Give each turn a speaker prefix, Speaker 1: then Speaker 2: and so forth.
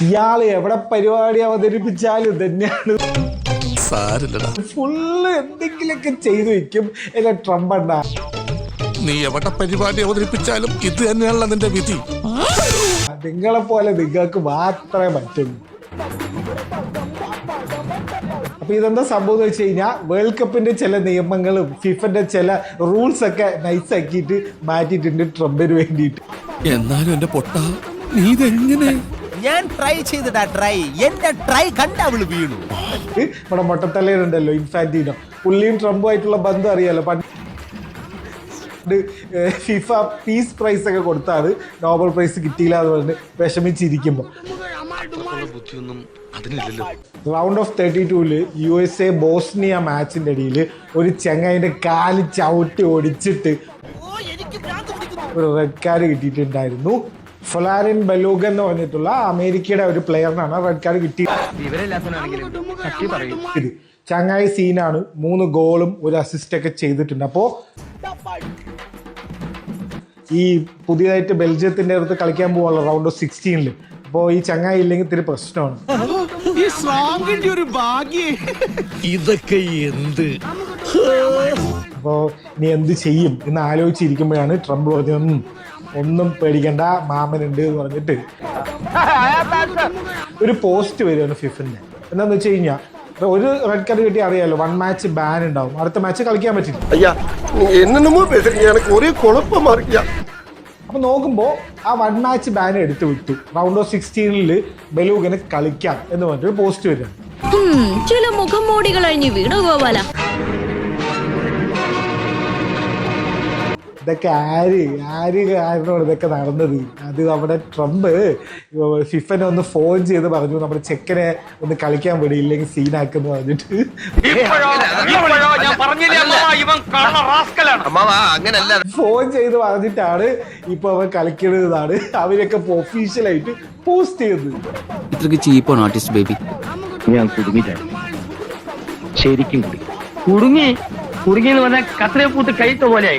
Speaker 1: ഇയാള് എവിടെ പരിപാടി അവതരിപ്പിച്ചാലും തന്നെയാണ് ഫുള്ള് എന്തെങ്കിലുമൊക്കെ ചെയ്തു വെക്കും. എന്നെ ട്രംപ് ഉണ്ടാ
Speaker 2: നീ എവിടെ പരിപാടി അവതരിപ്പിച്ചാലും ഇത് തന്നെയാണല്ലോ നിന്റെ വിധി.
Speaker 1: നിങ്ങളെ പോലെ നിങ്ങൾക്ക് മാത്രമേ പറ്റുള്ളൂ. അപ്പൊ ഇതെന്താ സംഭവം എന്ന് വെച്ച് കഴിഞ്ഞാൽ വേൾഡ് കപ്പിന്റെ ചില നിയമങ്ങളും ഫിഫന്റെ ചില റൂൾസ് ഒക്കെ നൈസ് ആക്കിയിട്ട് മാറ്റിയിട്ടുണ്ട് ട്രംപിന് വേണ്ടിയിട്ട്.
Speaker 2: എന്നാലും എന്റെ പൊട്ട നീ ഇതെങ്ങനെ?
Speaker 3: ഞാൻ ട്രൈ ചെയ്തിട്ടാ എന്റെ ട്രൈ കണ്ട അവള് വീണു.
Speaker 1: നമ്മുടെ മൊട്ടത്തലയുണ്ടല്ലോ ഇൻഫാന്റിനോ, പുള്ളിയും ട്രംപുമായിട്ടുള്ള ബന്ധം അറിയാലോ. പണ്ട് ഫിഫ പീസ് പ്രൈസ് ഒക്കെ കൊടുത്താണ് നോബൽ പ്രൈസ് കിട്ടിയില്ല എന്ന് പറഞ്ഞ് വിഷമിച്ചിരിക്കുമ്പോൾ റൗണ്ട് ഓഫ് 32 USA ബോസ്നിയ മാച്ചിന്റെ ഇടയിൽ ഒരു ചെങ്ങായിന്റെ കാല് ചവിട്ടി ഓടിച്ചിട്ട് ഒരു റെഡ് കാർഡ് കിട്ടിയിട്ടുണ്ടായിരുന്നു. ഫ്ലാരിൻ ബലൂഗൻ എന്ന് പറഞ്ഞിട്ടുള്ള അമേരിക്കയുടെ ഒരു പ്ലെയറിനാണ് റെഡ് കാർഡ് കിട്ടിയത്. ചങ്ങായി സീനാണ്. 3 ഗോളും 1 അസിസ്റ്റ് ഒക്കെ ചെയ്തിട്ടുണ്ട്. അപ്പോ ഈ പുതിയതായിട്ട് ബെൽജിയത്തിന്റെ അടുത്ത് കളിക്കാൻ പോകാനുള്ള റൗണ്ട് ഓഫ് 16 അപ്പോൾ ഈ ചങ്ങായി ഇല്ലെങ്കിൽ ഇത്തിരി പ്രശ്നമാണ്.
Speaker 2: ഇതൊക്കെ എന്ത്?
Speaker 1: അപ്പോ നീ എന്ത് ചെയ്യും എന്ന് ആലോചിച്ചിരിക്കുമ്പോഴാണ് ട്രംപ് പറഞ്ഞത് ഒന്നും പേടിക്കണ്ട മാമനുണ്ട് എന്ന് പറഞ്ഞിട്ട് ഒരു പോസ്റ്റ് വരുവാണ് ഫിഫിന്റെ. എന്താന്ന് വെച്ച് കഴിഞ്ഞാൽ ഒരു റെഡ് കാർഡ് കിട്ടി അറിയാലോ, 1 മാച്ച് ബാൻ ഉണ്ടാവും, അടുത്ത മാച്ച് കളിക്കാൻ പറ്റില്ല. അപ്പൊ നോക്കുമ്പോ ആ 1 മാച്ച് ബാൻ എടുത്തു വിട്ടു. റൗണ്ട് ഓഫ് 16 ബലൂഗന് കളിക്കാം എന്ന് പറഞ്ഞിട്ട് പോസ്റ്റ് വരിക.
Speaker 4: ചില മുഖം മൂടികൾ അഴിഞ്ഞു വീണു ഗോപാല.
Speaker 1: ഇതൊക്കെ ആര് കാരണമാണ് ഇതൊക്കെ നടന്നത്? അത് നമ്മുടെ ട്രംപ് ഫിഫനെ ഒന്ന് ഫോൺ ചെയ്ത് പറഞ്ഞു നമ്മുടെ ചെക്കനെ ഒന്ന് കളിക്കാൻ വിടിയില്ലെങ്കിൽ സീനാക്കെന്ന് പറഞ്ഞിട്ട് ഫോൺ ചെയ്ത് പറഞ്ഞിട്ടാണ് ഇപ്പൊ അവൻ കളിക്കുന്നതാണ് അവരൊക്കെ ഒഫീഷ്യലായിട്ട് പോസ്റ്റ് ചെയ്തത്.
Speaker 5: ഇത്രക്ക് ചീപ്പാണ് ആർട്ടിസ്റ്റ് ബേബി.
Speaker 6: ഞാൻ കുടുങ്ങിയിട്ടാണ്, ശരിക്കും കുടുങ്ങിയെന്ന് പറഞ്ഞാൽ കത്രയെ പൂട്ട് കൈത്ത പോലെയായി.